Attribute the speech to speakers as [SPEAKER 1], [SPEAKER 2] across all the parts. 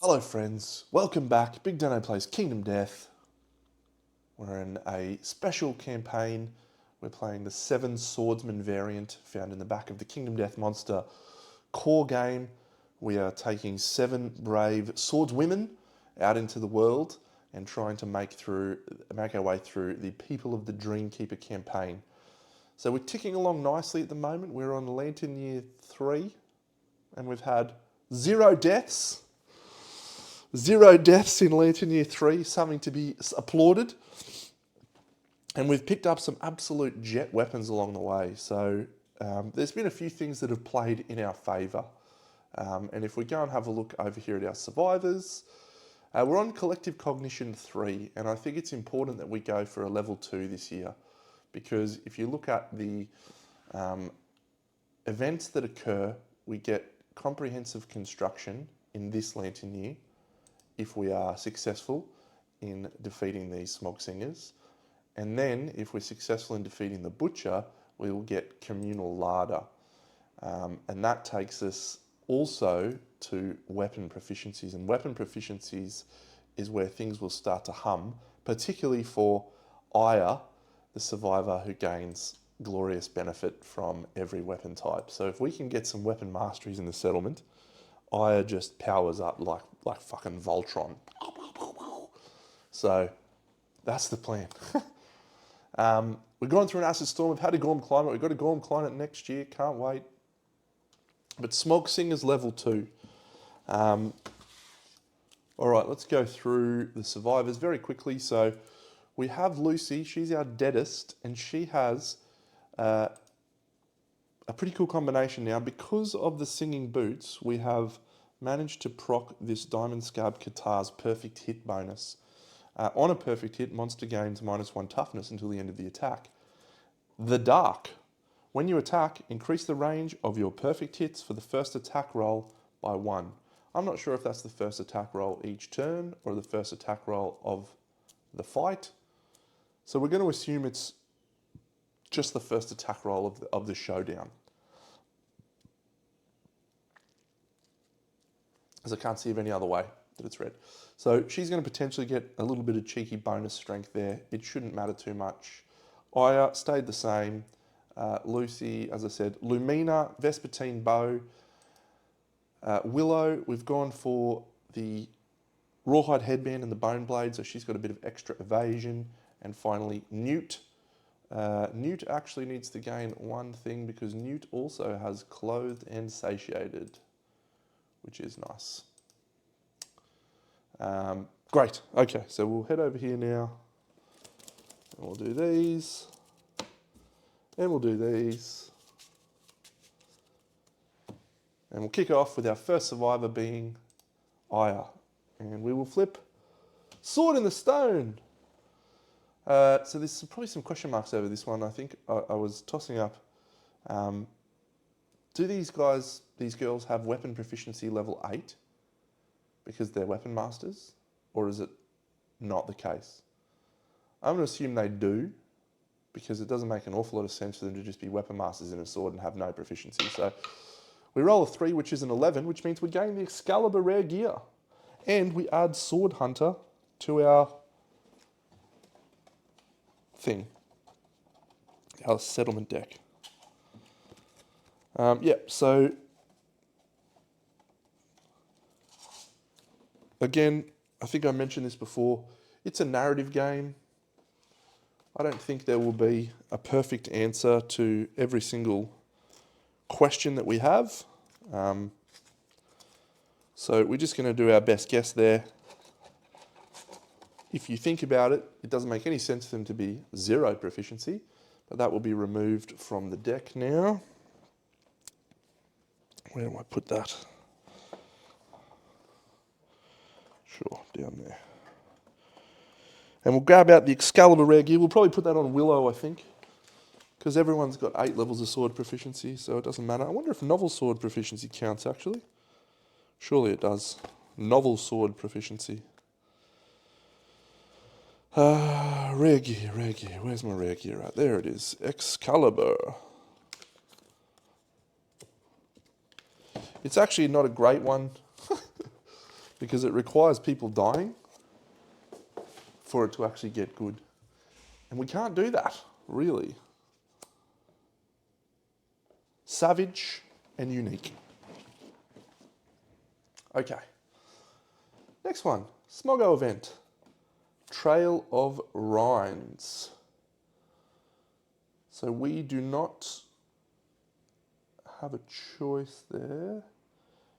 [SPEAKER 1] Hello friends, welcome back. BigDenoPlays Kingdom Death. We're in a special campaign. We're playing the 7 Swordsman variant found in the back of the Kingdom Death Monster core game. We are taking 7 brave swordswomen out into the world and trying to make our way through the People of the Dreamkeeper campaign. So we're ticking along nicely at the moment. We're on Lantern Year 3 and we've had 0 deaths. 0 deaths in Lantern Year 3, something to be applauded. And we've picked up some absolute jet weapons along the way. So there's been a few things that have played in our favour. And if we go and have a look over here at our survivors, we're on Collective Cognition 3. And I think it's important that we go for a level 2 this year. Because if you look at the events that occur, we get comprehensive construction in this Lantern Year, if we are successful in defeating these Smog Singers. And then, if we're successful in defeating the Butcher, we will get Communal Larder. And that takes us also to weapon proficiencies. And weapon proficiencies is where things will start to hum, particularly for Aya, the survivor who gains glorious benefit from every weapon type. So if we can get some weapon masteries in the settlement, Aya just powers up like fucking Voltron. So that's the plan. We're going through an acid storm. We've had a Gorm climate. We've got a Gorm climate next year. Can't wait. But Smog Singers level 2. All right, let's go through the survivors very quickly. So we have Lucy. She's our deadest, and she has a pretty cool combination now. Because of the singing boots, we have managed to proc this Diamond Scab Katar's perfect hit bonus. On a perfect hit, monster gains -1 toughness until the end of the attack. The Dark. When you attack, increase the range of your perfect hits for the first attack roll by 1. I'm not sure if that's the first attack roll each turn or the first attack roll of the fight. So we're going to assume it's just the first attack roll of the Showdown, as I can't see of any other way that it's read. So she's going to potentially get a little bit of cheeky bonus strength there. It shouldn't matter too much. Aya stayed the same. Lucy, as I said, Lumina, Vespertine Bow. Willow, we've gone for the Rawhide Headband and the Bone Blade, so she's got a bit of extra evasion. And finally, Newt. Newt actually needs to gain one thing because Newt also has Clothed and Satiated, which is nice. Great. Okay, so we'll head over here now. And we'll do these. And we'll do these. And we'll kick off with our first survivor being Aya. And we will flip Sword in the Stone. So there's probably some question marks over this one. I think I was tossing up. Do these girls have weapon proficiency level 8 because they're weapon masters? Or is it not the case? I'm going to assume they do, because it doesn't make an awful lot of sense for them to just be weapon masters in a sword and have no proficiency. So we roll a 3, which is an 11, which means we gain the Excalibur rare gear. And we add Sword Hunter to our thing, our settlement deck. So again, I think I mentioned this before, it's a narrative game. I don't think there will be a perfect answer to every single question that we have. So we're just going to do our best guess there. If you think about it, it doesn't make any sense for them to be 0 proficiency, but that will be removed from the deck now. Where do I put that? Sure, down there. And we'll grab out the Excalibur rare gear. We'll probably put that on Willow, I think, because everyone's got 8 levels of sword proficiency, so it doesn't matter. I wonder if novel sword proficiency counts, actually. Surely it does. Novel sword proficiency. Rare gear. Where's my rare gear at? There it is. Excalibur. It's actually not a great one. because it requires people dying for it to actually get good. And we can't do that, really. Savage and unique. Okay. Next one, Smogo event. Trail of Rhines. So we do not have a choice there.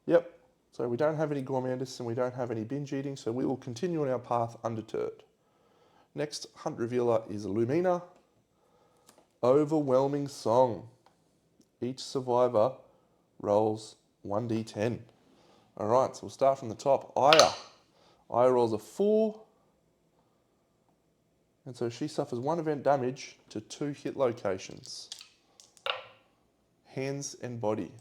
[SPEAKER 1] Yep. So we don't have any gourmandis and we don't have any binge eating, so we will continue on our path undeterred. Next hunt revealer is Lumina. Overwhelming Song. Each survivor rolls 1d10. All right, so we'll start from the top. Aya. Aya rolls a 4. And so she suffers 1 event damage to 2 hit locations. Hands and body.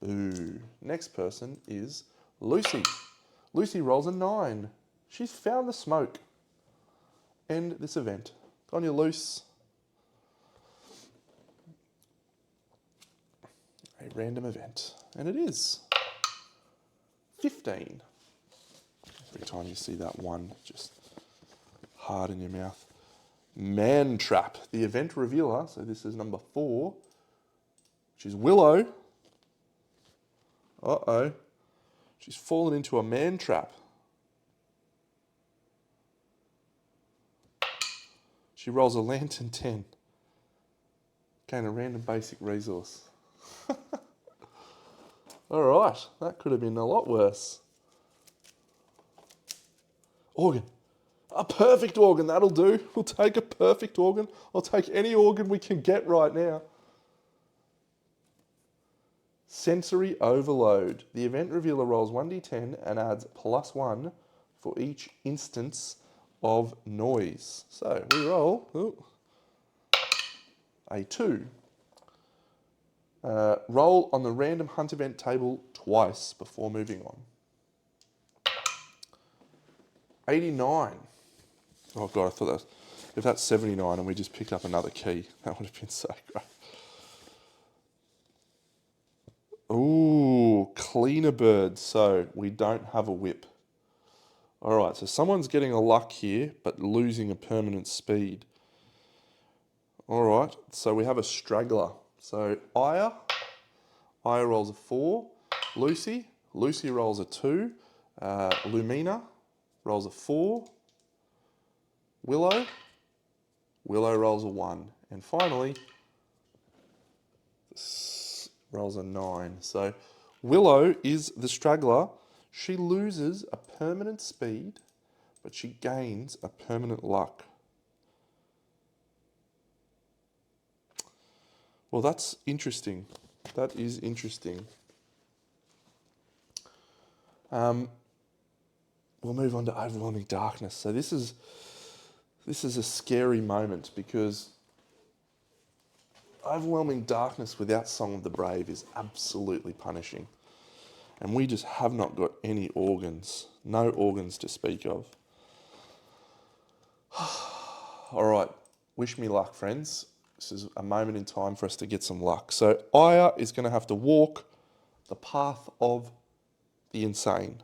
[SPEAKER 1] Boo. Next person is Lucy. Lucy rolls a 9. She's found the smoke. End this event. On your loose. A random event. And it is 15. Every time you see that 1, just hard in your mouth. Man Trap. The event revealer, so this is number 4, which is Willow. Uh-oh. She's fallen into a man trap. She rolls a lantern 10. Gain a random basic resource. Alright, that could have been a lot worse. Organ. A perfect organ, that'll do. We'll take a perfect organ. I'll take any organ we can get right now. Sensory Overload. The event revealer rolls 1d10 and adds +1 for each instance of noise. So we roll a 2. Roll on the random hunt event table twice before moving on. 89. Oh God, I thought that was, if that's 79 and we just picked up another key, that would have been so great. Ooh, Cleaner Bird. So we don't have a whip. All right, so someone's getting a luck here, but losing a permanent speed. All right, so we have a straggler. So Aya rolls a 4. Lucy rolls a 2. Lumina rolls a 4. Willow rolls a 1. And finally, rolls a 9. So Willow is the straggler. She loses a permanent speed, but she gains a permanent luck. Well, that's interesting. That is interesting. We'll move on to Overwhelming Darkness. So this is a scary moment because Overwhelming Darkness without Song of the Brave is absolutely punishing. And we just have not got any organs. No organs to speak of. All right. Wish me luck, friends. This is a moment in time for us to get some luck. So Aya is going to have to walk the path of the insane.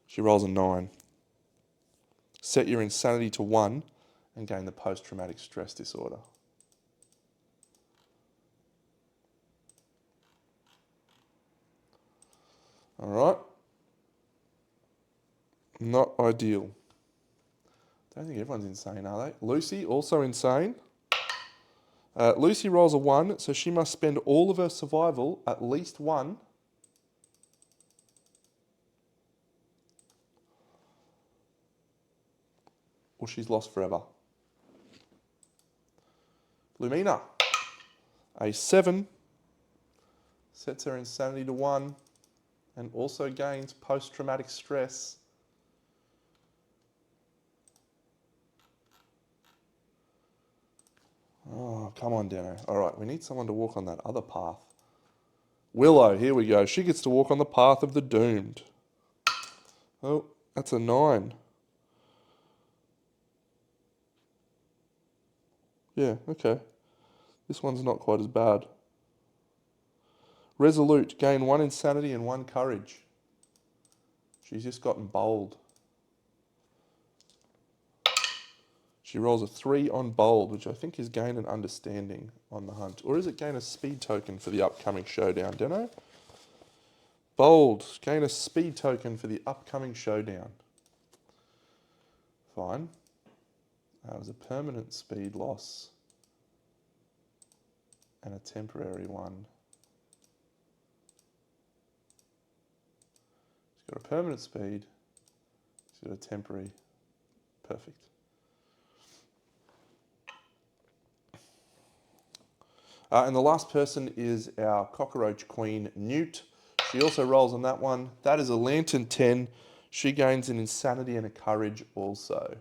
[SPEAKER 1] She rolls a 9. Set your insanity to 1 and gain the post-traumatic stress disorder. All right. Not ideal. Don't think everyone's insane, are they? Lucy, also insane. Lucy rolls a 1, so she must spend all of her survival, at least 1, or she's lost forever. Lumina, a 7, sets her insanity to 1, and also gains post-traumatic stress. Oh, come on, Deno. All right, we need someone to walk on that other path. Willow, here we go. She gets to walk on the path of the doomed. Oh, that's a 9. Yeah, okay. This one's not quite as bad. Resolute, gain 1 insanity and 1 courage. She's just gotten bold. She rolls a 3 on bold, which I think is gain an understanding on the hunt. Or is it gain a speed token for the upcoming showdown, Deno? Bold, gain a speed token for the upcoming showdown. Fine. That was a permanent speed loss and a temporary one. She's got a permanent speed. She's got a temporary. Perfect. And the last person is our Cockroach Queen, Newt. She also rolls on that one. That is a Lantern 10. She gains an Insanity and a Courage also.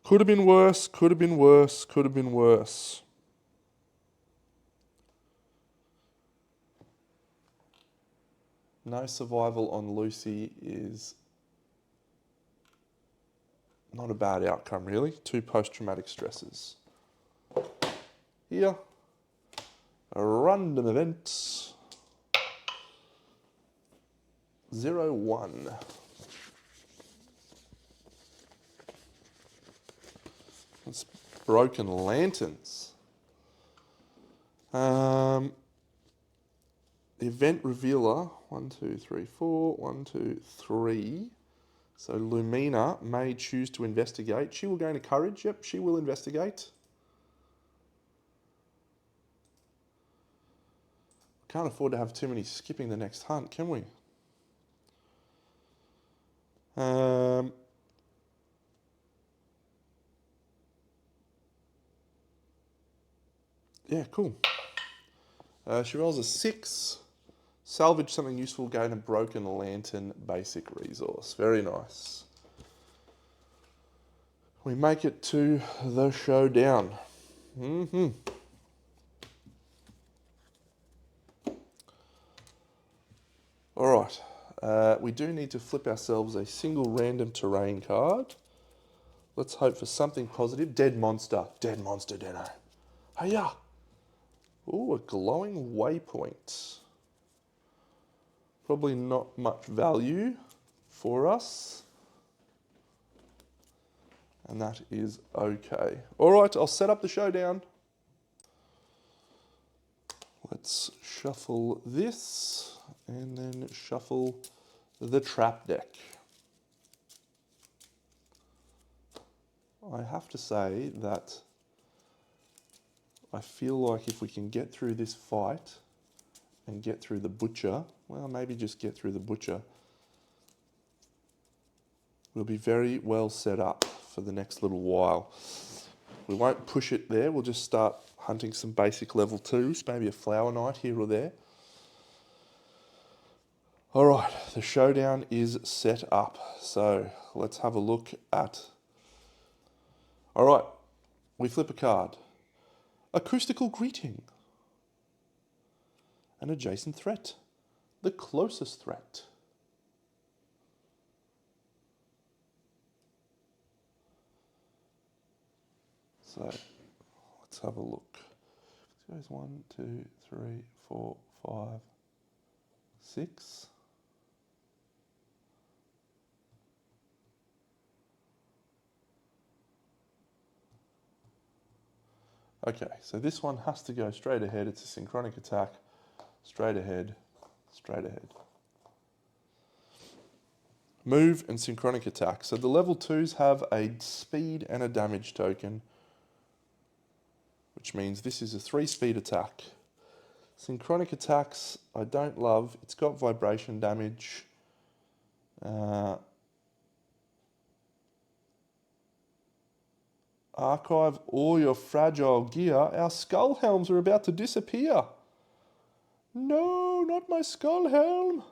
[SPEAKER 1] Could have been worse, could have been worse, could have been worse. No survival on Lucy is not a bad outcome, really. 2 post-traumatic stresses. Here, a random event. 0-1. It's Broken Lanterns. The event revealer, 1, 2, 3, 4, 1, 2, 3. So Lumina may choose to investigate. She will gain a courage. Yep, she will investigate. Can't afford to have too many skipping the next hunt, can we? Yeah, cool. She rolls a 6. Salvage something useful, gain a Broken Lantern basic resource. Very nice. We make it to the showdown. All right. We do need to flip ourselves a single random terrain card. Let's hope for something positive. Dead monster. Dead monster, Deno. Hiya. Ooh, a glowing waypoint. Probably not much value for us. And that is okay. All right, I'll set up the showdown. Let's shuffle this and then shuffle the trap deck. I have to say that I feel like if we can get through this fight and get through the butcher, well, maybe just get through the butcher, we'll be very well set up for the next little while. We won't push it there. We'll just start hunting some basic level 2s, maybe a flower knight here or there. All right, the showdown is set up. So let's have a look at... All right, we flip a card. Acoustical Greeting. An adjacent threat. The closest threat. So let's have a look. It goes 1, 2, 3, 4, 5, 6. Okay, so this one has to go straight ahead. It's a synchronic attack. Straight ahead, straight ahead. Move and synchronic attack. So the level 2s have a speed and a damage token, which means this is a 3 speed attack. Synchronic attacks I don't love. It's got vibration damage. Archive all your fragile gear. Our skull helms are about to disappear. No, not my skull helm.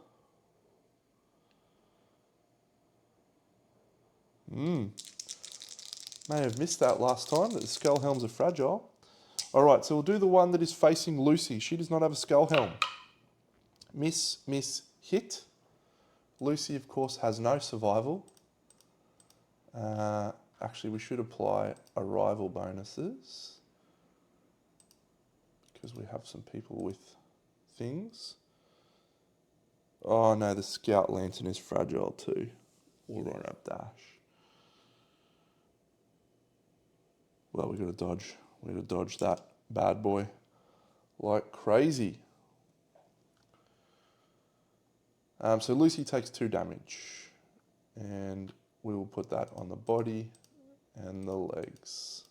[SPEAKER 1] May have missed that last time, that the skull helms are fragile. All right, so we'll do the one that is facing Lucy. She does not have a skull helm. Miss, miss, hit. Lucy, of course, has no survival. Actually, we should apply arrival bonuses. because we have some people with things. Oh no, the Scout Lantern is fragile too. We'll run up dash. Well, we got to dodge. We got to dodge that bad boy like crazy. So Lucy takes 2 damage, and we will put that on the body and the legs.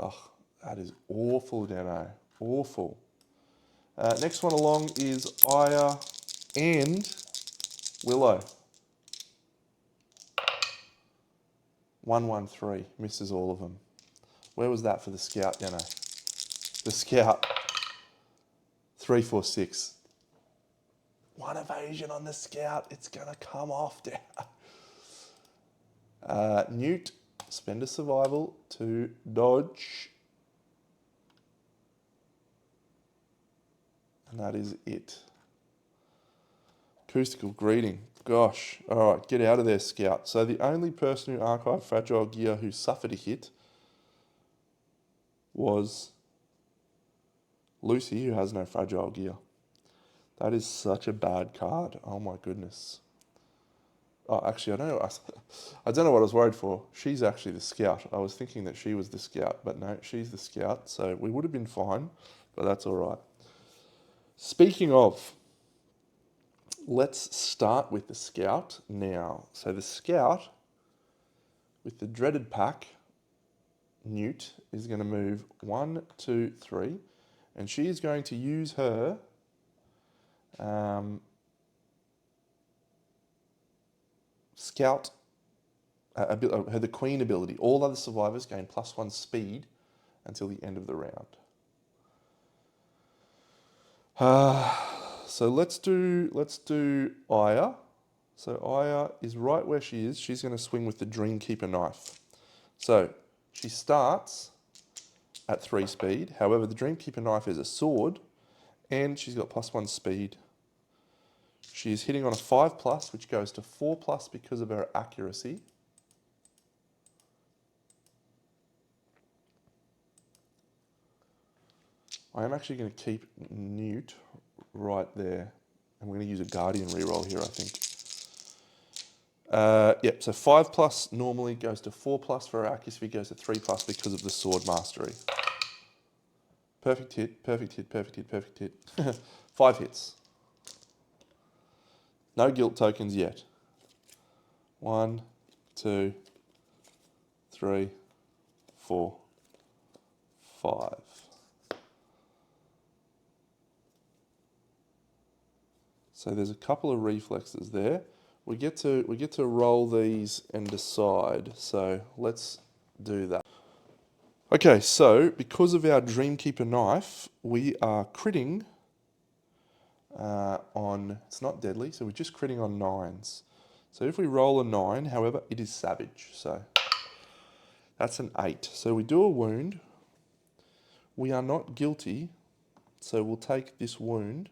[SPEAKER 1] Oh, that is awful, Dano. Awful. Next one along is Aya and Willow. 1-1-3. Misses all of them. Where was that for the Scout, Dano? The Scout. 3-4-6. 1 evasion on the Scout. It's going to come off, Dano. Newt, spend a survival to dodge. And that is it. Acoustical greeting. Gosh. All right, get out of there, Scout. So the only person who archived fragile gear who suffered a hit was Lucy, who has no fragile gear. That is such a bad card. Oh my goodness. Oh, actually, I don't know what I was worried for. She's actually the Scout. I was thinking that she was the Scout, but no, she's the Scout. So we would have been fine, but that's all right. Speaking of, let's start with the Scout now. So the Scout, with the dreaded pack, Newt, is going to move 1, 2, 3, and she is going to use her Scout, the Queen ability. All other survivors gain +1 speed until the end of the round. So let's do Aya. So Aya is right where she is. She's going to swing with the Dreamkeeper knife. So she starts at 3 speed. However, the Dreamkeeper knife is a sword, and she's got +1 speed. She is hitting on a 5+, which goes to 4+ because of her accuracy. I am actually going to keep Newt right there. I'm going to use a Guardian reroll here, I think. Yep, so 5+ normally goes to 4+, for her accuracy goes to 3+ because of the sword mastery. Perfect hit, perfect hit, perfect hit, perfect hit. 5 hits. No guilt tokens yet. 1, 2, 3, 4, 5. So there's a couple of reflexes there. We get to roll these and decide. So let's do that. Okay, so because of our Dreamkeeper knife, we are critting on, it's not deadly, so we're just critting on 9s. So if we roll a 9, however, it is savage. So that's an 8. So we do a wound. We are not guilty, so we'll take this wound.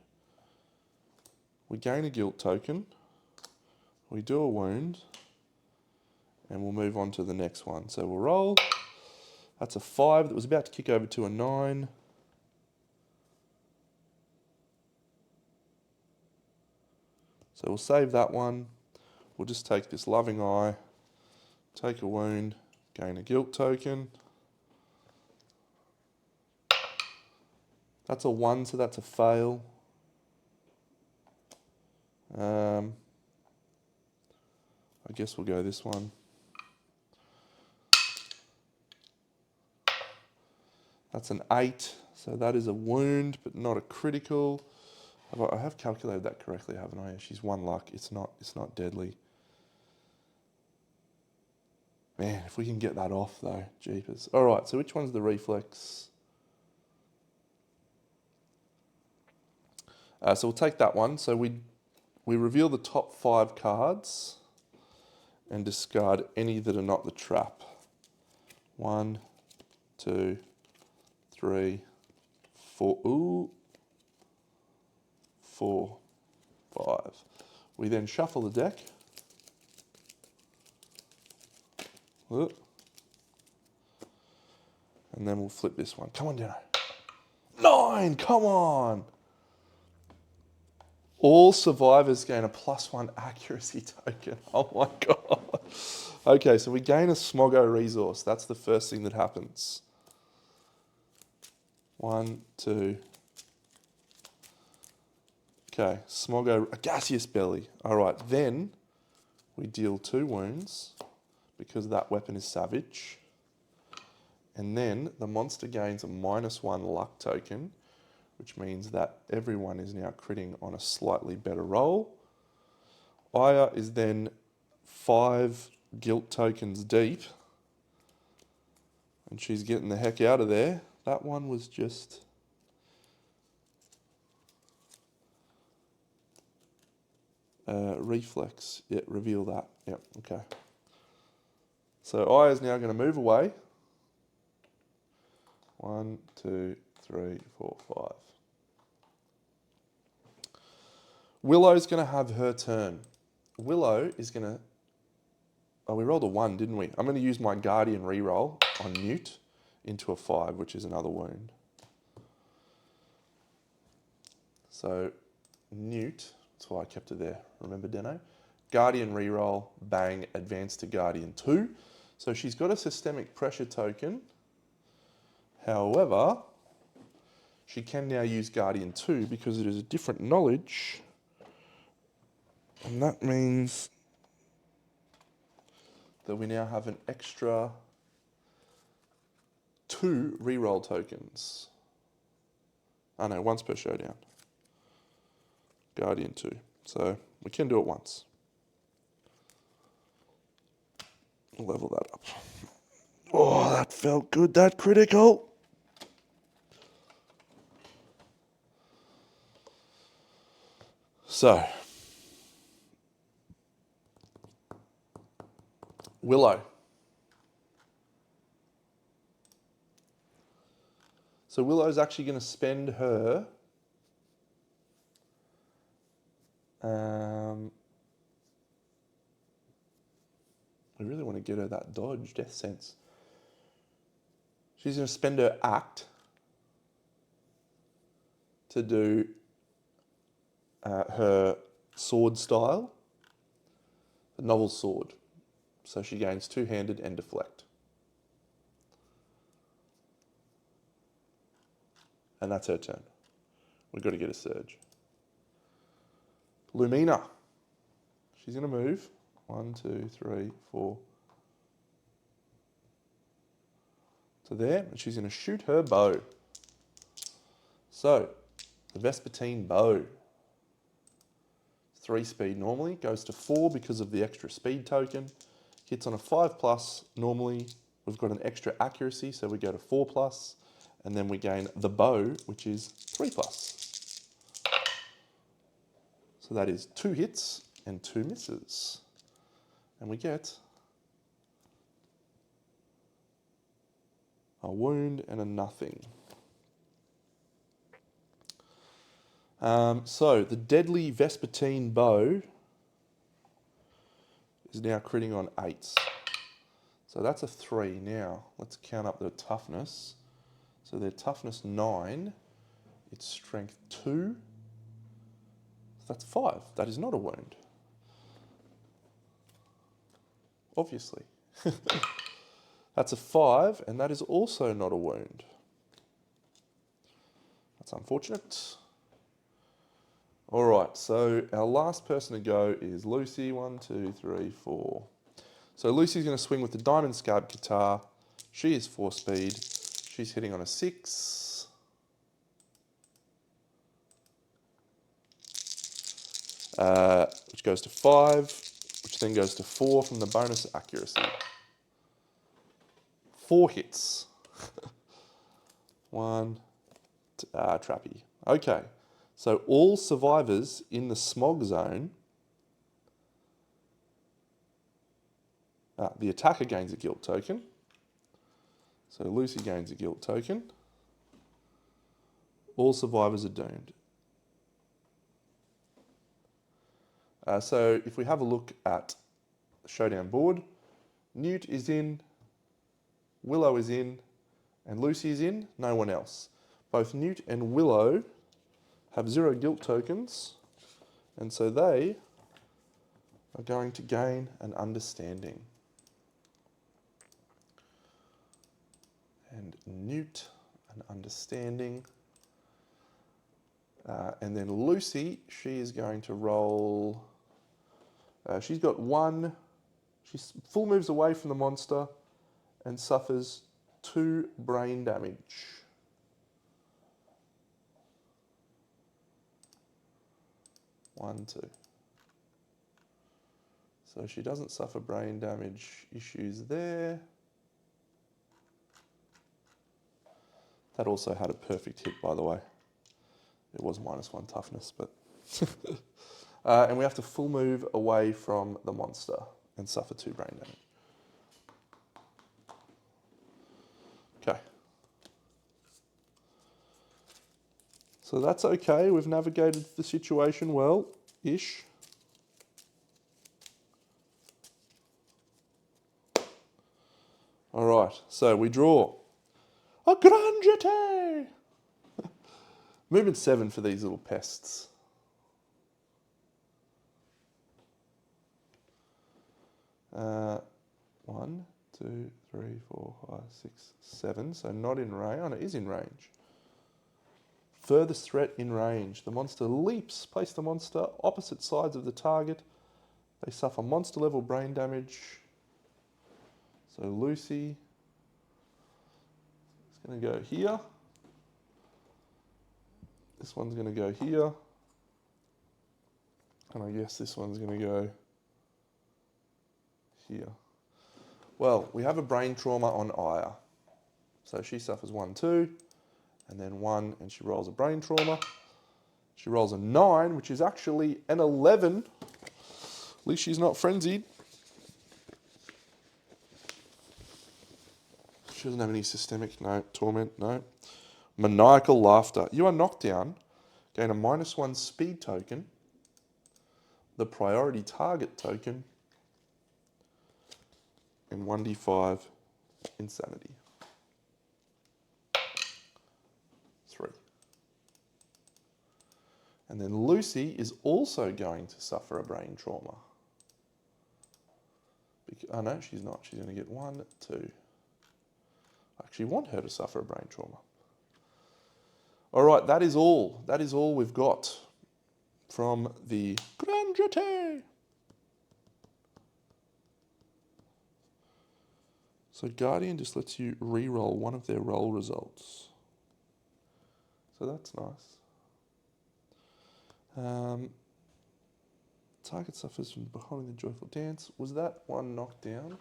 [SPEAKER 1] We gain a guilt token. We do a wound, and we'll move on to the next one. So we'll roll. That's a 5 that was about to kick over to a 9. So we'll save that one. We'll just take this Loving Eye, take a wound, gain a guilt token. That's a 1, so that's a fail. I guess we'll go this one. That's an 8, so that is a wound, but not a critical. I have calculated that correctly, haven't I? She's 1 luck. It's not deadly. Man, if we can get that off though, jeepers. All right, so which one's the reflex? So we'll take that one. So we reveal the top 5 cards and discard any that are not the trap. 1, 2, 3, 4. Ooh. 4, 5. We then shuffle the deck. And then we'll flip this one. Come on, Dino. 9, come on. All survivors gain a +1 accuracy token. Oh my God. Okay, so we gain a Smogo resource. That's the first thing that happens. 1, 2. Okay, Smogo, a gaseous belly. All right, then we deal 2 wounds because that weapon is savage. And then the monster gains a -1 luck token, which means that everyone is now critting on a slightly better roll. Aya is then 5 guilt tokens deep, and she's getting the heck out of there. That one was just... reflex. Yeah, reveal that. Yep, okay. So Aya's now going to move away. 1, 2, 3, 4, 5. Willow's going to have her turn. Willow is going to... Oh, we rolled a 1, didn't we? I'm going to use my Guardian reroll on Newt into a 5, which is another wound. So, Newt, that's why I kept it there. Remember, Deno? Guardian reroll, bang, advance to Guardian 2. So she's got a systemic pressure token. However, she can now use Guardian 2 because it is a different knowledge. And that means that we now have an extra 2 reroll tokens. Oh no, once per showdown. Guardian 2. So we can do it once. Level that up. Oh, that felt good, that critical. So, Willow. So Willow's actually going to spend her I really want to get her that dodge, Death Sense. She's going to spend her act to do her sword style, the novel sword. So she gains 2-handed and deflect. And that's her turn. We've got to get a surge. Lumina. She's going to move. 1, 2, 3, 4. To there, and she's going to shoot her bow. So, the Vespertine bow. 3 speed normally, goes to 4 because of the extra speed token. Hits on a 5+ normally. We've got an extra accuracy, so we go to 4+. And then we gain the bow, which is 3+. So that is 2 hits and 2 misses. And we get a wound and a nothing. So the deadly Vespertine bow is now critting on 8s. So that's a 3 now. Let's count up the toughness. So their toughness 9, its strength 2. That's 5. That is not a wound. Obviously. That's a 5, and that is also not a wound. That's unfortunate. All right, so our last person to go is Lucy. 1, 2, 3, 4. So Lucy's going to swing with the Diamond Scarred Guitar. She is 4 speed. She's hitting on a 6. Which goes to 5, which then goes to 4 from the bonus accuracy. 4 hits. 1, trappy. Okay, so all survivors in the smog zone, the attacker gains a guilt token. So Lucy gains a guilt token. All survivors are doomed. So if we have a look at the Showdown board, Newt is in, Willow is in, And Lucy's in, no one else. Both Newt and Willow have 0 guilt tokens, and so they are going to gain an understanding. And Newt, an understanding. And then Lucy, she is going to roll. She's got 1. She full moves away from the monster and suffers 2 brain damage. One, 2. So she doesn't suffer brain damage issues there. That also had a perfect hit, by the way. It was -1 toughness, but... and we have to full move away from the monster and suffer 2 brain damage. Okay. So that's okay. We've navigated the situation well-ish. All right, so we draw a Grandjete. Movement 7 for these little pests. One, 2, 3, 4, 5, 6, 7. So not in range. Oh, no, it is in range. Furthest threat in range. The monster leaps. Place the monster opposite sides of the target. They suffer monster level brain damage. So Lucy is going to go here. This one's going to go here. And I guess this one's going to go here. Well, we have a brain trauma on Aya. So she suffers 1, 2, and then 1, and she rolls a brain trauma. She rolls a 9, which is actually an 11. At least she's not frenzied. She doesn't have any systemic, no. Torment, no. Maniacal laughter. You are knocked down. Gain a -1 speed token. The priority target token. And 1d5 insanity. 3. And then Lucy is also going to suffer a brain trauma. Oh no, she's not. She's going to get 1, 2. I actually want her to suffer a brain trauma. All right, that is all. That is all we've got from the Grandjete. So Guardian just lets you re-roll one of their roll results. So that's nice. Target suffers from behind the joyful dance. Was that one knocked down?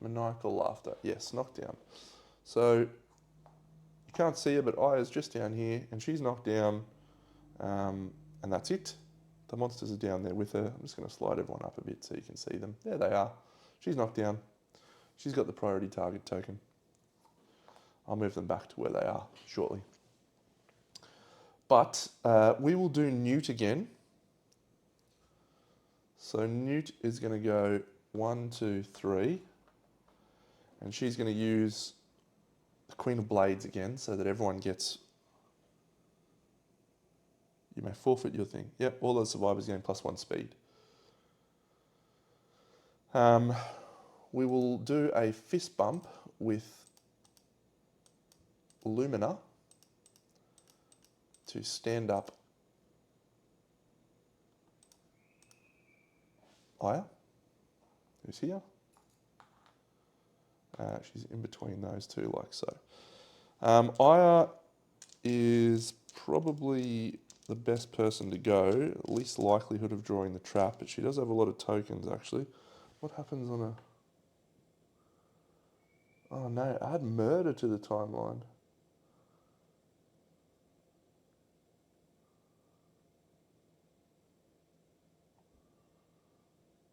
[SPEAKER 1] Maniacal laughter. Yes, knocked down. So you can't see her, but Aya's just down here, and she's knocked down, and that's it. The monsters are down there with her. I'm just going to slide everyone up a bit so you can see them. There they are. She's knocked down. She's got the priority target token. I'll move them back to where they are shortly. But we will do Newt again. So Newt is going to go 1, 2, 3. And she's going to use the Queen of Blades again so that everyone gets... You may forfeit your thing. Yep, all those survivors gain +1 speed. We will do a fist bump with Lumina to stand up Aya, who's here. She's in between those two like so. Aya is probably the best person to go, least likelihood of drawing the trap, but she does have a lot of tokens actually. What happens on a... Oh no, add murder to the timeline.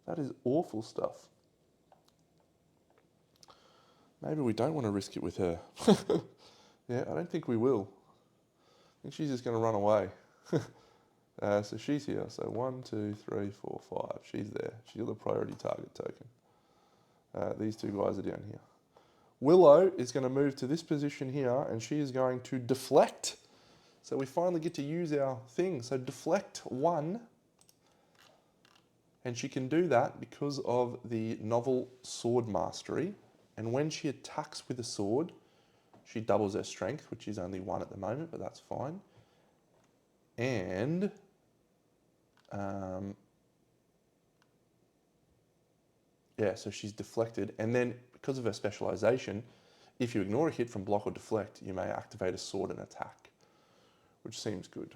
[SPEAKER 1] That is awful stuff. Maybe we don't want to risk it with her. Yeah, I don't think we will. I think she's just going to run away. So she's here. So 1, 2, 3, 4, 5. She's there. She's got the priority target token. These two guys are down here. Willow is going to move to this position here, and she is going to deflect. So we finally get to use our thing. So deflect 1. And she can do that because of the novel Sword Mastery. And when she attacks with a sword, she doubles her strength, which is only 1 at the moment, but that's fine. And yeah, so she's deflected. And then because of her specialization, if you ignore a hit from block or deflect, you may activate a sword and attack, which seems good.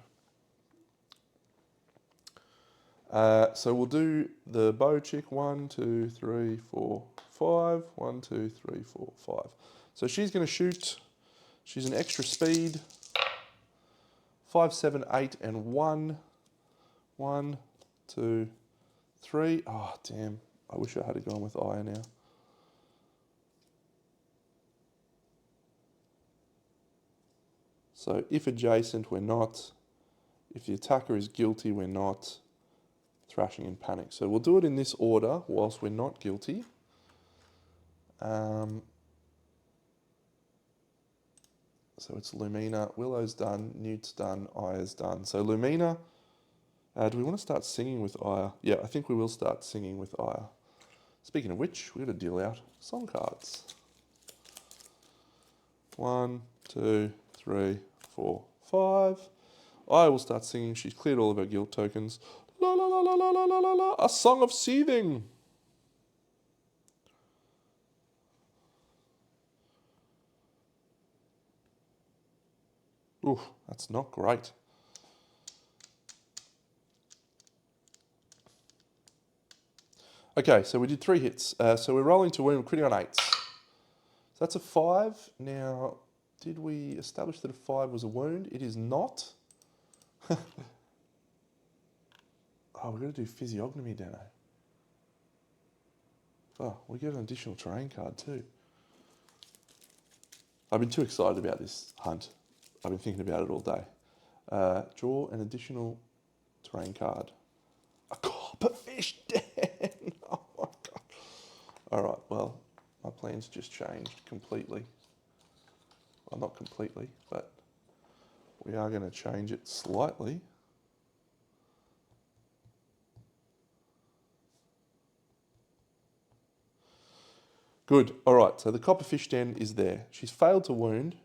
[SPEAKER 1] So we'll do the bow chick. 1, 2, 3, 4, 5. 1, 2, 3, 4, 5. So she's going to shoot. She's an extra speed. 5, 7, 8, and 1. 1, 2, 3. Oh, damn. I wish I had gone with Aya now. So if adjacent, we're not. If the attacker is guilty, we're not. Thrashing in panic. So we'll do it in this order whilst we're not guilty. So it's Lumina, Willow's done, Newt's done, Aya's done. So Lumina, do we want to start singing with Aya? Yeah, I think we will start singing with Aya. Speaking of which, we're going to deal out song cards. 1, 2, 3, 4, 5. Aya will start singing. She's cleared all of her guilt tokens. La la la la la la la la la. A song of seething. Ooh, that's not great. Okay, so we did 3 hits. So we're rolling to wound, critting on 8s. So that's a 5. Now, did we establish that a 5 was a wound? It is not. Oh, we've got to do physiognomy, Dano. Oh, we get an additional terrain card too. I've been too excited about this hunt. I've been thinking about it all day. Draw an additional terrain card. A copperfish den! Oh my god. Alright, well, my plans just changed completely. Well, not completely, but we are going to change it slightly. Good. All right. So the copperfish den is there. She's failed to wound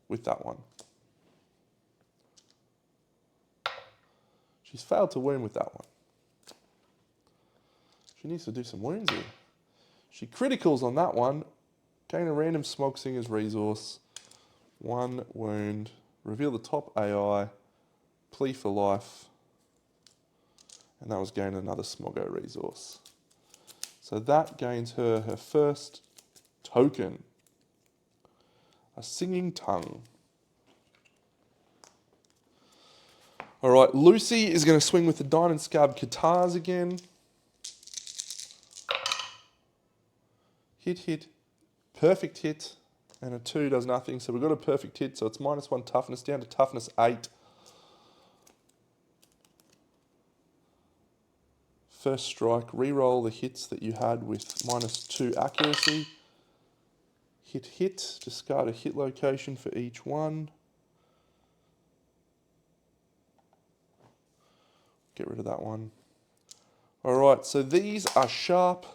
[SPEAKER 1] with that one. She's failed to wound with that one. She needs to do some wounds here. She criticals on that one. Gain a random Smog Singers resource. 1 wound. Reveal the top AI. Plea for life. And that was gain another Smogo resource. So that gains her her first token. A singing tongue. All right, Lucy is going to swing with the Diamond Scab Guitars again. Hit, hit, perfect hit, and a 2 does nothing. So we've got a perfect hit, so it's -1 toughness down to toughness 8. First strike, re-roll the hits that you had with -2 accuracy. Hit, hit, discard a hit location for each one. Get rid of that one. All right, so these are sharp.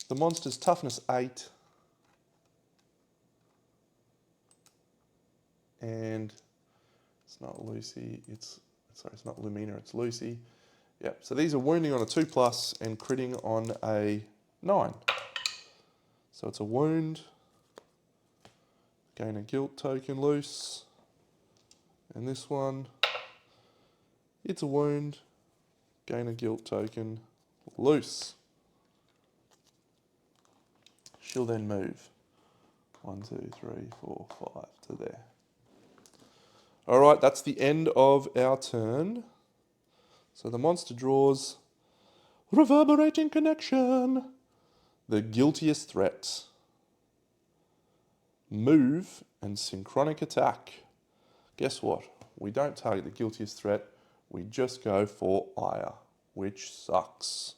[SPEAKER 1] The monster's toughness 8. And it's not Lucy, it's not Lumina, it's Lucy. Yep, so these are wounding on a 2+ and critting on a 9. So it's a wound. Gain a guilt token loose. And this one, it's a wound. Gain a guilt token loose. She'll then move 1, 2, 3, 4, 5 to there. All right, that's the end of our turn. So the monster draws Reverberating Connection, the guiltiest threat. Move and synchronic attack. Guess what? We don't target the guiltiest threat. We just go for Aya, which sucks.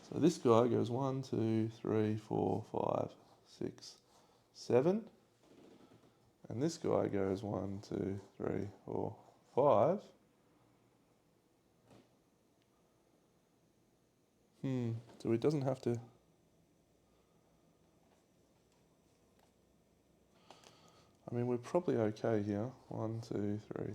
[SPEAKER 1] So this guy goes 1, 2, 3, 4, 5, 6, 7. And this guy goes 1, 2, 3, 4, 5. So it doesn't have to... I mean, we're probably okay here. 1, 2, 3,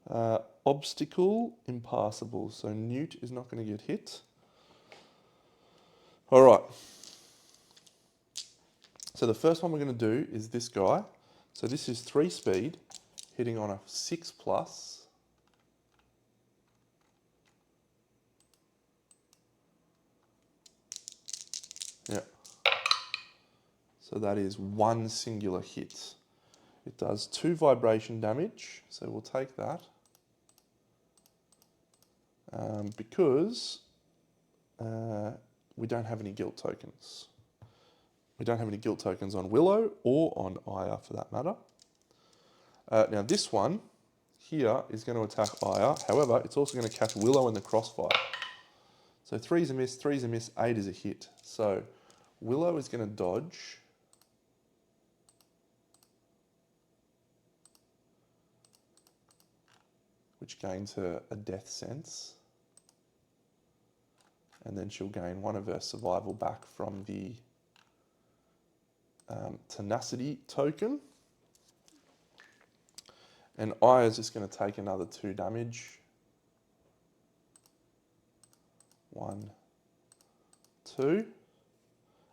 [SPEAKER 1] 4. Obstacle, impassable. So Newt is not going to get hit. All right. So the first one we're going to do is this guy. So this is 3 speed, hitting on a 6 plus. Yeah. So that is 1 singular hit. It does 2 vibration damage, so we'll take that. Because we don't have any guilt tokens. We don't have any guilt tokens on Willow or on Aya for that matter. Now this one here is going to attack Aya. However, it's also going to catch Willow in the crossfire. So 3 is a miss, 3 is a miss, 8 is a hit. So Willow is going to dodge. Which gains her a death sense. And then she'll gain 1 of her survival back from the tenacity token. And Aya's just going to take another 2 damage. 1, 2.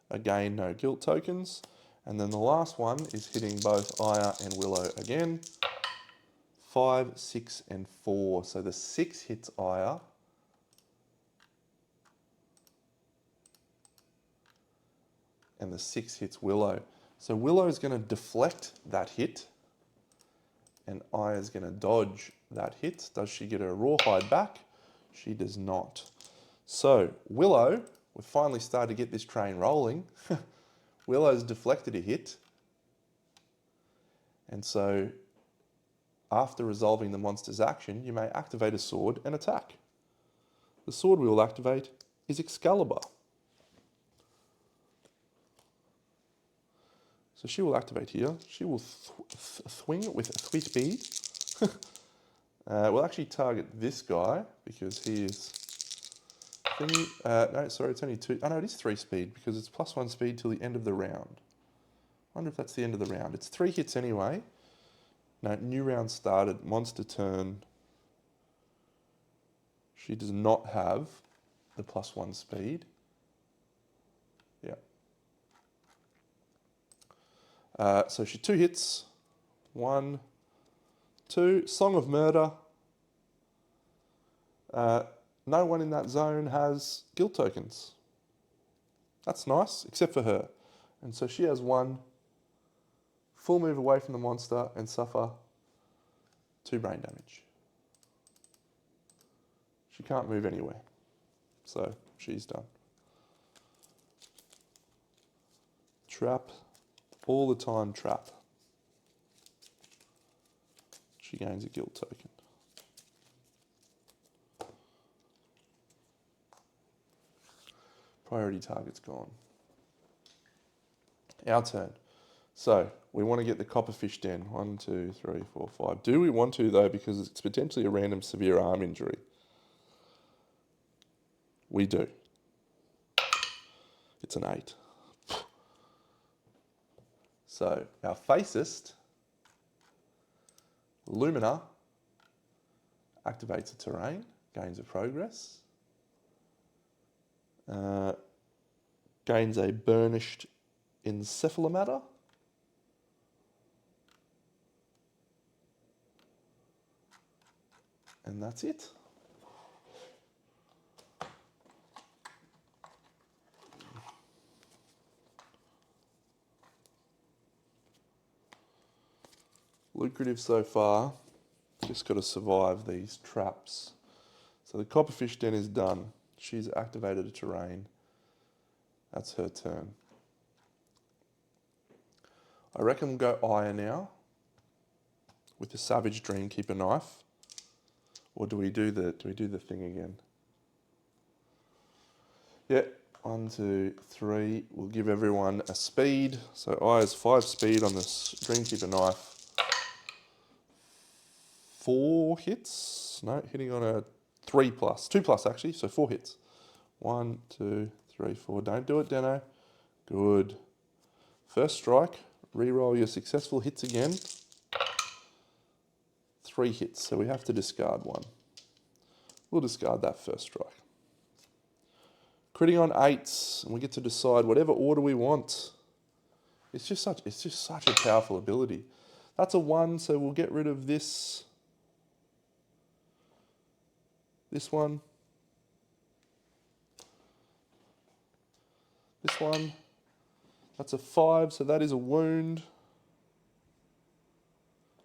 [SPEAKER 1] Again, no guilt tokens. And then the last one is hitting both Aya and Willow again. 5, 6, and 4. So the 6 hits Aya. And the 6 hits Willow. So Willow is going to deflect that hit. And Aya is going to dodge that hit. Does she get her rawhide back? She does not. So Willow, we've finally started to get this train rolling. Willow's deflected a hit. And so after resolving the monster's action, you may activate a sword and attack. The sword we will activate is Excalibur. So she will activate here. She will swing with 3 speed. We'll actually target this guy because he is thingy. No, sorry, it's only 2. Oh no, it is 3 speed because it's +1 speed till the end of the round. I wonder if that's the end of the round. It's 3 hits anyway. No, new round started. Monster turn. She does not have the +1 speed. Yeah. So she 2 hits. 1, 2. Song of Murder. No one in that zone has guilt tokens. That's nice, except for her. And so she has 1 full move away from the monster and suffer 2 brain damage. She can't move anywhere. So she's done. Trap. All the time trap. She gains a guilt token. Priority target's gone. Our turn. So we want to get the copperfish den. 1, 2, 3, 4, 5. Do we want to though, because it's potentially a random severe arm injury? We do. It's an 8. So our Facist, Lumina, activates a terrain, gains a progress, gains a burnished encephalomata, and that's it. Lucrative so far, just got to survive these traps. So the copperfish den is done. She's activated a terrain. That's her turn. I reckon we'll go Aya now with the Savage Dreamkeeper knife. Or do we do the thing again? Yeah, 1, 2, 3. We'll give everyone a speed. So I has 5 speed on this Dreamkeeper knife. 4 hits. No, hitting on a 3 plus. 2 plus actually, so 4 hits. 1, 2, 3, 4. Don't do it, Deno. Good. First strike. Reroll your successful hits again. 3 hits, so we have to discard 1. We'll discard that first strike. Critting on 8s, and we get to decide whatever order we want. It's just such a powerful ability. That's a 1, so we'll get rid of this. This one. This one. That's a 5, so that is a wound.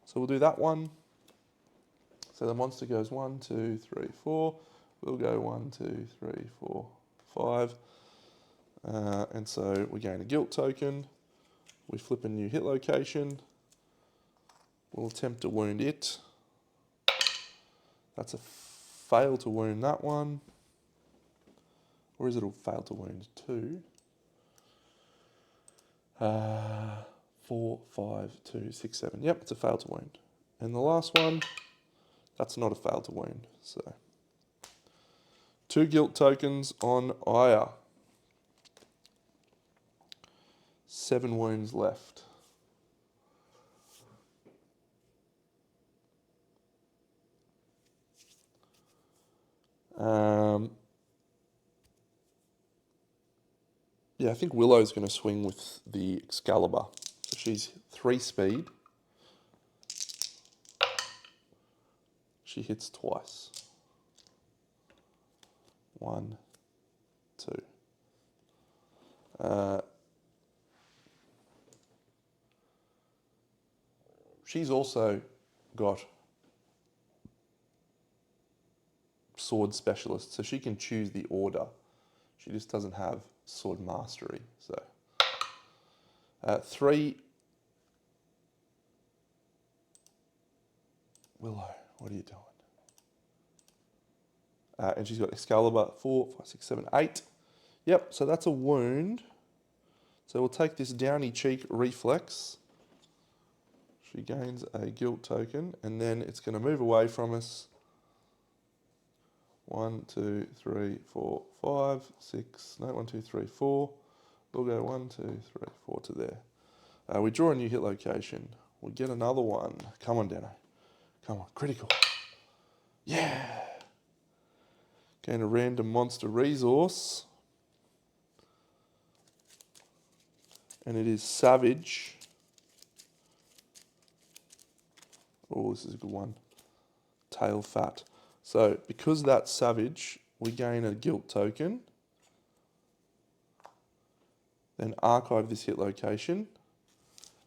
[SPEAKER 1] So we'll do that one. So the monster goes 1, 2, 3, 4. We'll go 1, 2, 3, 4, 5. And so we gain a guilt token. We flip a new hit location. We'll attempt to wound it. That's a fail to wound that one. Or is it a fail to wound 2? 4, 5, 2, 6, 7. Yep, it's a fail to wound. And the last one, that's not a fail to wound. So 2 guilt tokens on Aya. 7 wounds left. Yeah, I think Willow's going to swing with the Excalibur. So she's 3 speed. She hits twice. 1, 2. She's also got sword specialist, so she can choose the order. She just doesn't have sword mastery. So 3. Willow, what are you doing? And she's got Excalibur 4, 5, 6, 7, 8. Yep, so that's a wound. So we'll take this Downy Cheek reflex. She gains a guilt token, and then it's going to move away from us. 1, 2, 3, 4, 5, 6. No, 1, 2, 3, 4. We'll go 1, 2, 3, 4 to there. We draw a new hit location. We'll get another one. Come on, Dano. Come on, critical. Yeah. Gain a random monster resource. And it is Savage. Oh, this is a good one. Tail Fat. So, because that's Savage, we gain a guilt token. Then archive this hit location.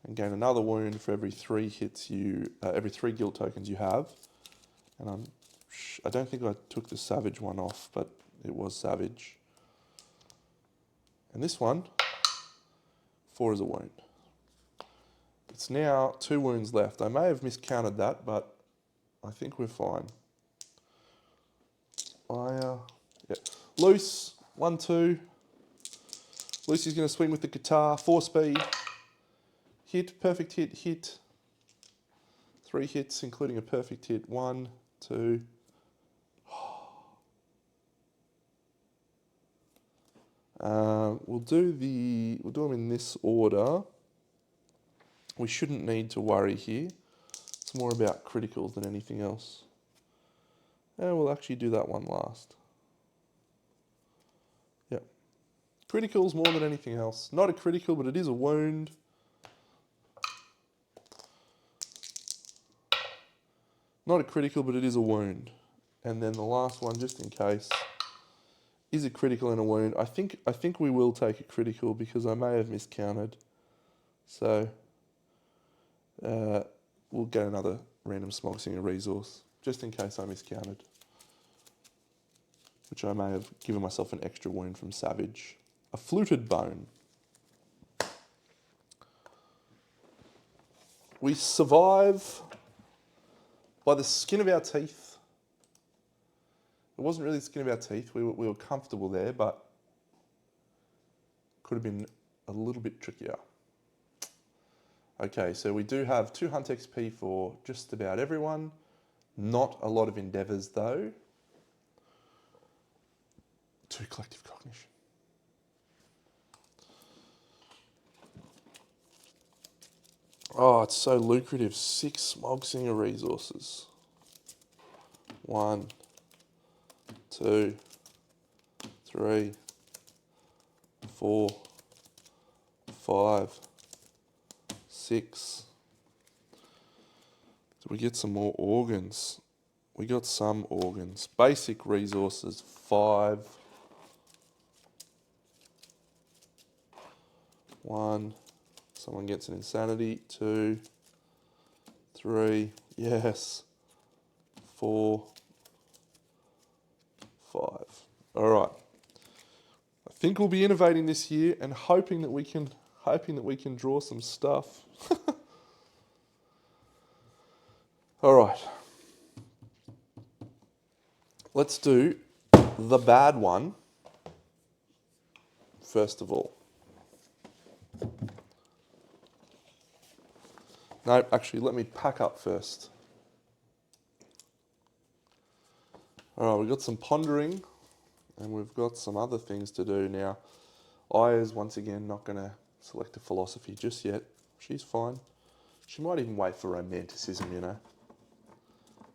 [SPEAKER 1] And gain another wound for every 3 hits every 3 guilt tokens you have. And I don't think I took the Savage one off, but it was Savage. And this one, 4 is a wound. It's now 2 wounds left. I may have miscounted that, but I think we're fine. Yeah. Loose, 1, 2. Lucy's going to swing with the guitar, 4 speed. Hit, perfect hit, hit. 3 hits, including a perfect hit. 1, 2. We'll do them in this order. We shouldn't need to worry here. It's more about criticals than anything else. And we'll actually do that one last. Yep. Criticals more than anything else. Not a critical, but it is a wound. Not a critical, but it is a wound. And then the last one, just in case, is a critical and a wound. I think we will take a critical because I may have miscounted. So we'll get another random Smog Singer resource, just in case I miscounted. Which I may have given myself an extra wound from Savage. A Fluted Bone. We survive by the skin of our teeth. It wasn't really the skin of our teeth. We were comfortable there, but Could have been a little bit trickier. Okay, so we do have 2 Hunt XP for just about everyone. Not a lot of endeavours though. 2 Collective Cognition. Oh, it's so lucrative. 6 Smog Singer resources. 1, 2, 3, 4, 5, 6. Did we get some more organs? We got some organs. Basic resources, 5. 1. Someone gets an insanity. 2, 3. Yes. 4, 5. All right. I think we'll be innovating this year and hoping that we can draw some stuff. All right. Let's do the bad one first of all. No, actually, let me pack up first. All right, we've got some pondering and we've got some other things to do now. Aya's once again not going to select a philosophy just yet. She's fine. She might even wait for romanticism, you know.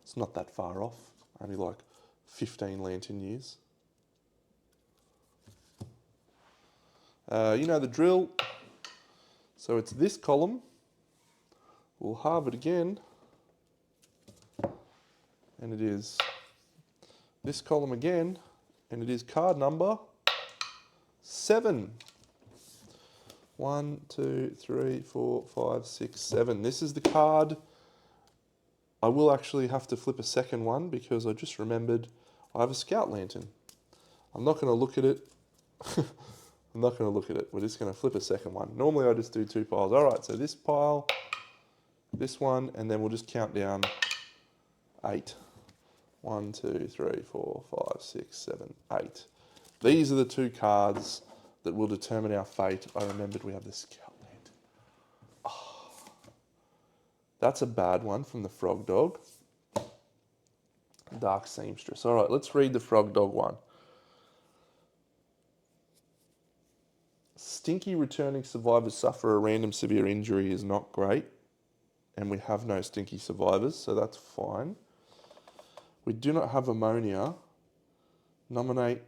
[SPEAKER 1] It's not that far off. Only like 15 lantern years. You know the drill. So it's this column. We'll halve it again. And it is this column again. And it is card number 7. 1, 2, 3, 4, 5, 6, 7. This is the card. I will actually have to flip a second one because I just remembered I have a scout lantern. I'm not going to look at it. I'm not going to look at it. We're just going to flip a second one. Normally I just do 2 piles. All right, so this pile, this one, and then we'll just count down 8. 1, 2, 3, 4, 5, 6, 7, 8. These are the 2 cards that will determine our fate. I remembered we have the scout lantern. Oh, that's a bad one from the frog dog. Dark seamstress. All right, let's read the frog dog one. Stinky returning survivors suffer a random severe injury is not great. And we have no stinky survivors, so that's fine. We do not have ammonia. Nominate,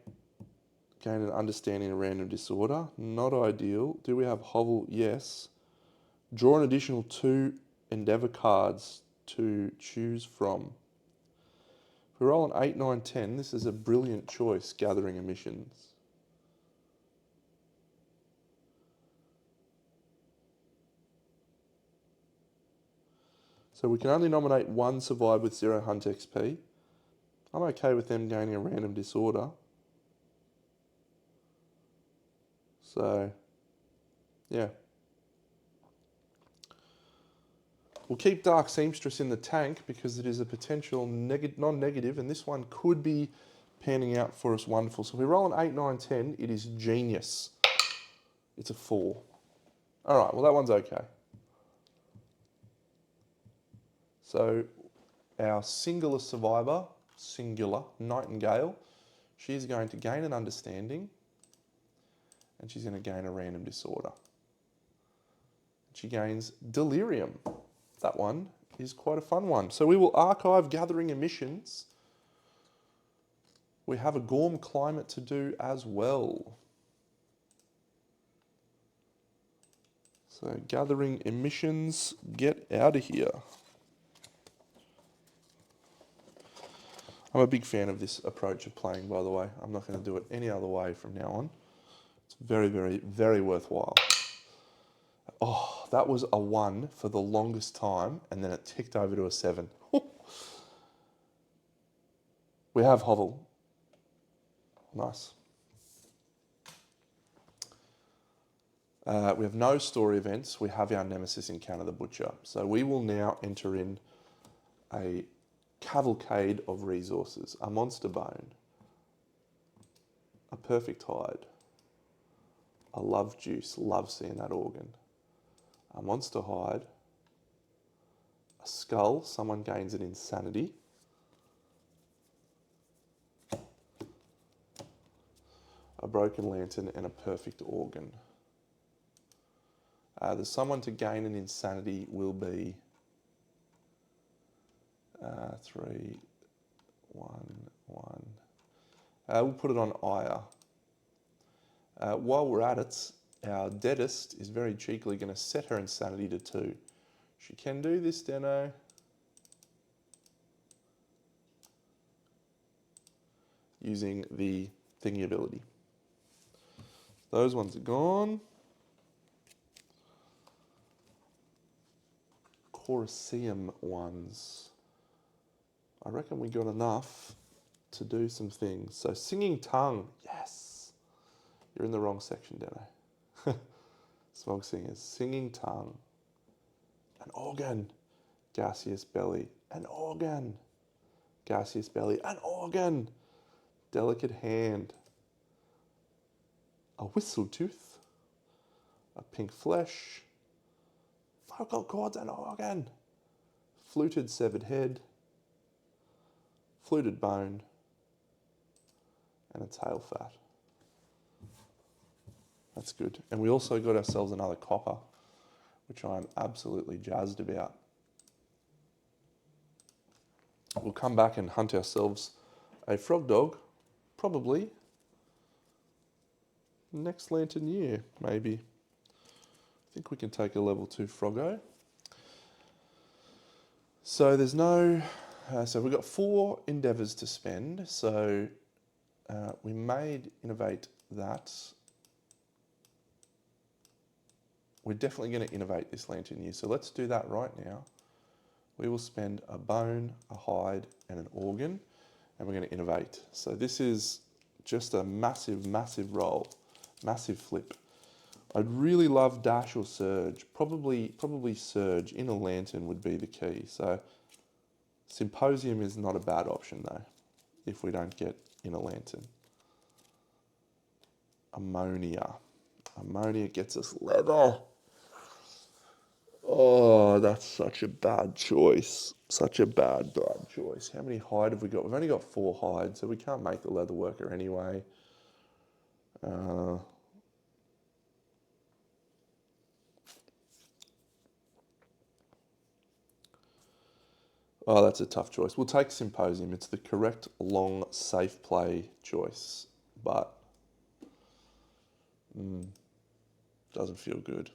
[SPEAKER 1] gain an understanding of random disorder. Not ideal. Do we have hovel? Yes. Draw an additional 2 endeavour cards to choose from. If we roll an 8, 9, 10, this is a brilliant choice, gathering emissions. So we can only nominate 1 survivor with 0 Hunt XP. I'm okay with them gaining a random disorder. So, yeah. We'll keep Dark Seamstress in the tank because it is a potential non-negative, and this one could be panning out for us wonderful. So if we roll an 8, 9, 10, it is genius. It's a 4. All right, well, that one's okay. So our singular survivor, Nightingale, she's going to gain an understanding and she's going to gain a random disorder. She gains delirium. That one is quite a fun one. So we will archive gathering emissions. We have a Gorm climate to do as well. So gathering emissions, get out of here. I'm a big fan of this approach of playing, by the way. I'm not going to do it any other way from now on. It's very, very, very worthwhile. Oh, that was a 1 for the longest time, and then it ticked over to a 7. We have hovel. Nice. We have no story events. We have our nemesis Encounter the Butcher. So we will now enter in a cavalcade of resources. A monster bone. A perfect hide. I love Juice, love seeing that organ. A Monster Hide. A Skull, someone gains an Insanity. A Broken Lantern and a Perfect Organ. The someone to gain an Insanity will be 3, 1, 1. We'll put it on Ire. While we're at it, our Deadest is very cheekily going to set her Insanity to 2. She can do this, Deno. Using the thingy ability. Those ones are gone. Colosseum ones. I reckon we got enough to do some things. So Singing Tongue, yes. You're in the wrong section, Deno. Smog Singers, Singing Tongue. An organ. Gaseous Belly, an organ. Gaseous Belly, an organ. Delicate Hand. A Whistle Tooth. A Pink Flesh. Vocal Cords, an organ. Fluted Severed Head. Fluted Bone. And a Tail Fat. That's good. And we also got ourselves another Copper, which I'm absolutely jazzed about. We'll come back and hunt ourselves a Frog Dog, probably next Lantern year, maybe. I think we can take a level 2 Froggo. So there's no, so we've got 4 endeavours to spend. So we may innovate that. We're definitely going to innovate this Lantern year. So let's do that right now. We will spend a bone, a hide, and an organ, and we're going to innovate. So this is just a massive, massive roll, massive flip. I'd really love Dash or Surge. Probably Surge in a Lantern would be the key. So Symposium is not a bad option though, if we don't get in a Lantern. Ammonia. Ammonia gets us leather. Oh, that's such a bad choice. Such a bad choice. How many hide have we got? We've only got 4 hide, so we can't make the leather worker anyway. Oh, that's a tough choice. We'll take Symposium. It's the correct, long, safe play choice, but doesn't feel good.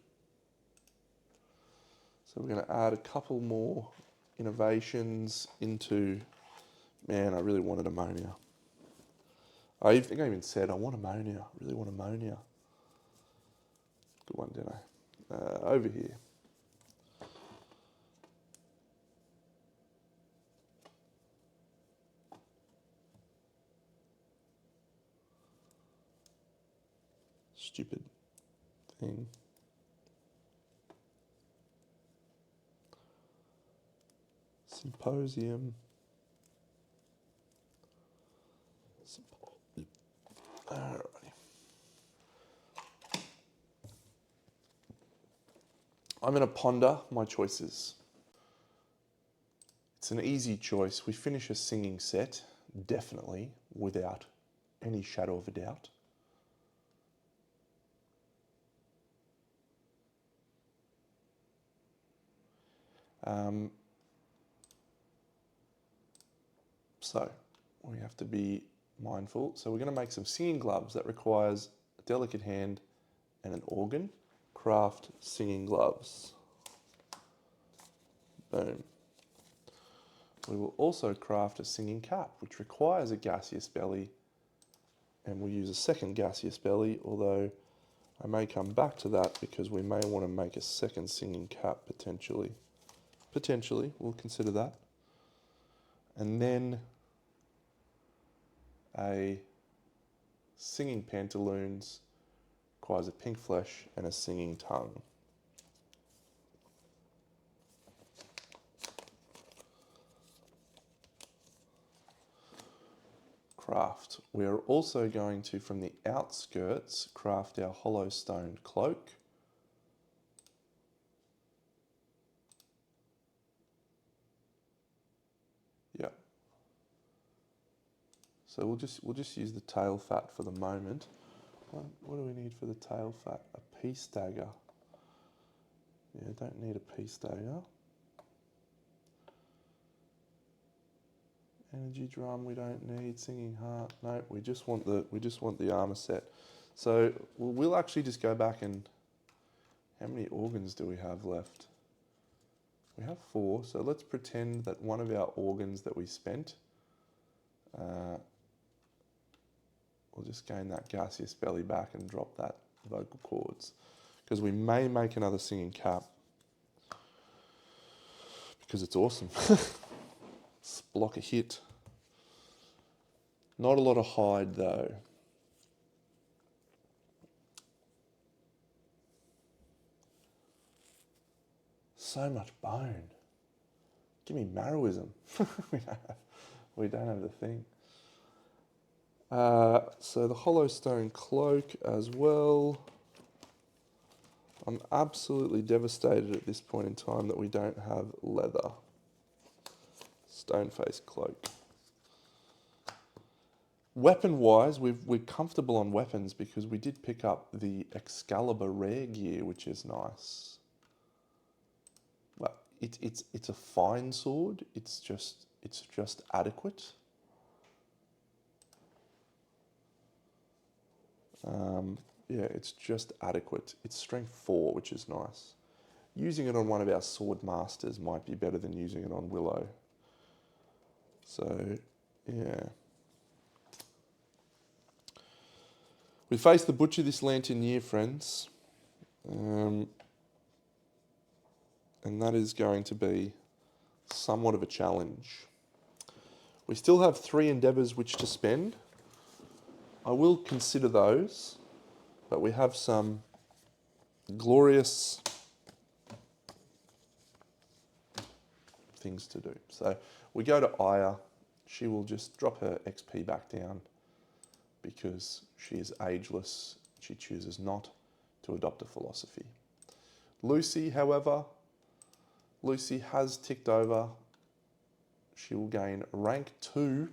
[SPEAKER 1] So we're going to add a couple more innovations into, man, I really wanted ammonia. I think I even said, I want ammonia. I really want ammonia. Good one, didn't I? Over here. Stupid thing. Symposium. Alrighty. I'm going to ponder my choices. It's an easy choice. We finish a singing set, definitely, without any shadow of a doubt. So we have to be mindful. So we're going to make some singing gloves. That requires a delicate hand and an organ. Craft singing gloves. Boom. We will also craft a singing cap, which requires a gaseous belly, and we'll use a second gaseous belly, although I may come back to that because we may want to make a second singing cap potentially. Potentially, we'll consider that. And then a singing pantaloons, requires a pink flesh and a singing tongue. craft. We're also going to, from the outskirts, craft our hollow stone cloak. Yep. So we'll just use the tail fat for the moment. What do we need for the tail fat? A peace dagger. Yeah, don't need a peace dagger. Energy drum we don't need. Singing heart, no. We just want the armor set. So we'll actually just go back and how many organs do we have left? We have 4. So let's pretend that one of our organs that we spent. We'll just gain that gaseous belly back and drop that vocal cords, because we may make another singing cap because it's awesome. Block a hit. Not a lot of hide though. So much bone. Give me marrowism. we don't have the thing. So the hollow stone cloak as well. I'm absolutely devastated at this point in time that we don't have leather. Stone face cloak. Weapon-wise, we're comfortable on weapons because we did pick up the Excalibur rare gear, which is nice. Well, it's a fine sword. It's just adequate. Yeah, it's just adequate. It's strength 4, which is nice. Using it on one of our sword masters might be better than using it on Willow. So, yeah. We face the butcher this lantern year, friends. And that is going to be somewhat of a challenge. We still have 3 endeavours which to spend. I will consider those, but we have some glorious things to do. So we go to Aya. She will just drop her XP back down because she is ageless. She chooses not to adopt a philosophy. Lucy, however, Lucy has ticked over. She will gain rank 2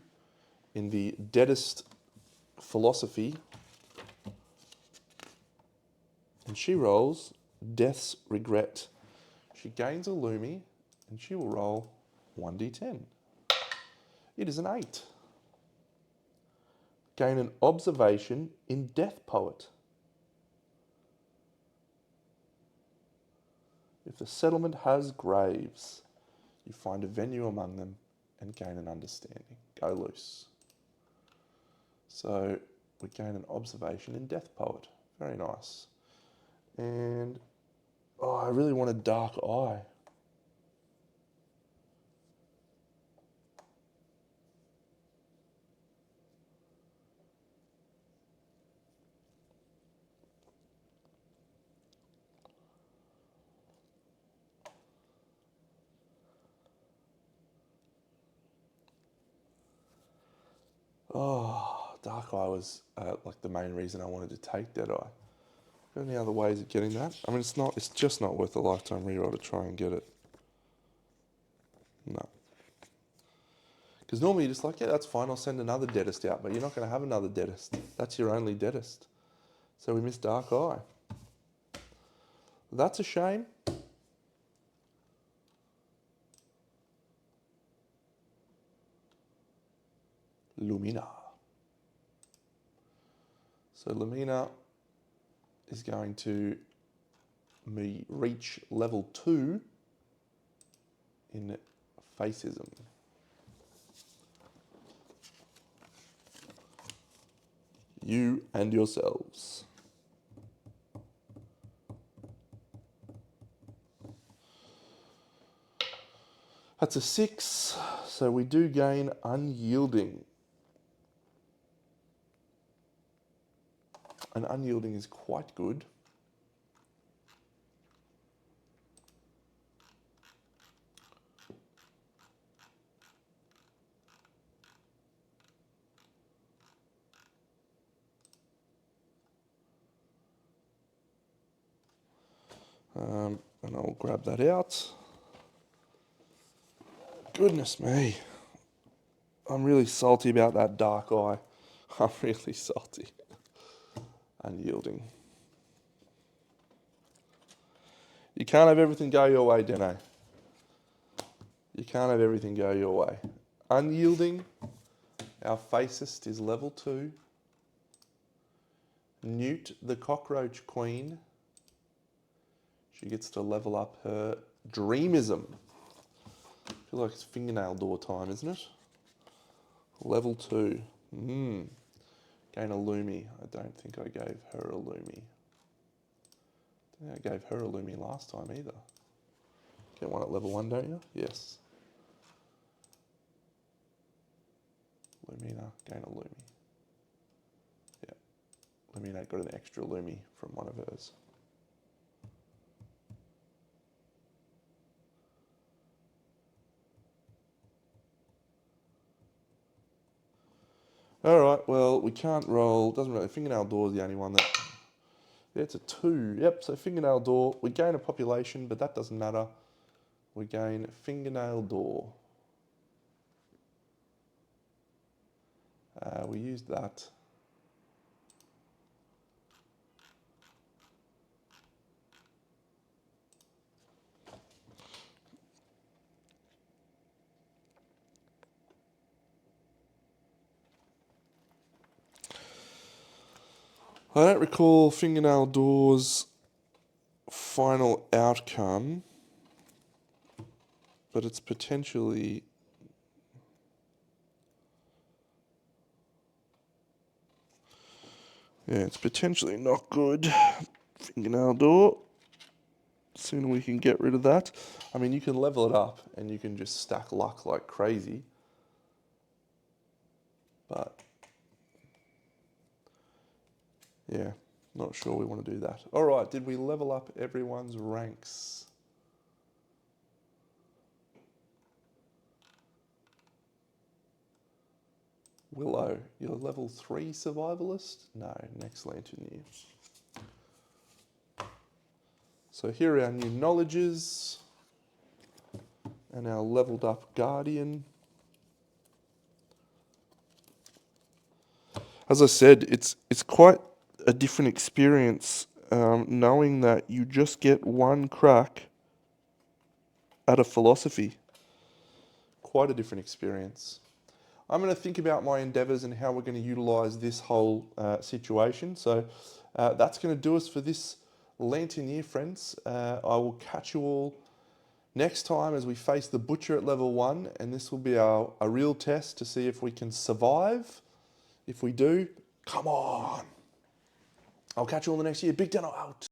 [SPEAKER 1] in the Deadest philosophy. And she rolls Death's Regret. She gains a Lumi and she will roll 1d10. It is an 8. Gain an observation in Death Poet. If the settlement has graves, you find a venue among them and gain an understanding. Go loose. So we gain an observation in Death Poet. Very nice. And I really want a Dark Eye. Dark Eye was like the main reason I wanted to take Dead Eye. Got any other ways of getting that? I mean, it's just not worth a lifetime reroll to try and get it. No. Because normally you're just like, yeah, that's fine, I'll send another Deadest out, but you're not going to have another Deadest. That's your only Deadest. So we missed Dark Eye. That's a shame. Lumina. So Lumina is going to reach level 2 in Facism. You and yourselves. That's a 6, so we do gain Unyielding. And Unyielding is quite good. And I'll grab that out. Goodness me. I'm really salty about that dark eye. I'm really salty. Unyielding. You can't have everything go your way, Deno. You can't have everything go your way. Unyielding. Our facist is level 2. Newt, the cockroach queen. She gets to level up her dreamism. I feel like it's fingernail door time, isn't it? Level 2. Gain a Lumi. I don't think I gave her a Lumi. I don't think I gave her a Lumi last time either. Get one at level 1, don't you? Yes. Lumina, gain a Lumi. Yeah. Lumina got an extra Lumi from one of hers. Alright, well, we can't roll. Doesn't really. Fingernail door is the only one that. Yeah, it's a 2. Yep, so fingernail door. We gain a population, but that doesn't matter. We gain fingernail door. We used that. I don't recall fingernail door's final outcome, but it's potentially. Yeah, it's potentially not good. Fingernail door. Sooner we can get rid of that. I mean, you can level it up and you can just stack luck like crazy. But, yeah, not sure we want to do that. All right, did we level up everyone's ranks? Willow, you're level 3 survivalist? No, next lantern year. So here are our new knowledges and our leveled up guardian. As I said, it's quite a different experience knowing that you just get one crack at a philosophy. Quite a different experience. I'm going to think about my endeavours and how we're going to utilise this whole situation. So that's going to do us for this Lantern Year, friends. I will catch you all next time as we face the Butcher at level 1, and this will be a real test to see if we can survive. If we do, come on. I'll catch you all the next year. Big Deno out.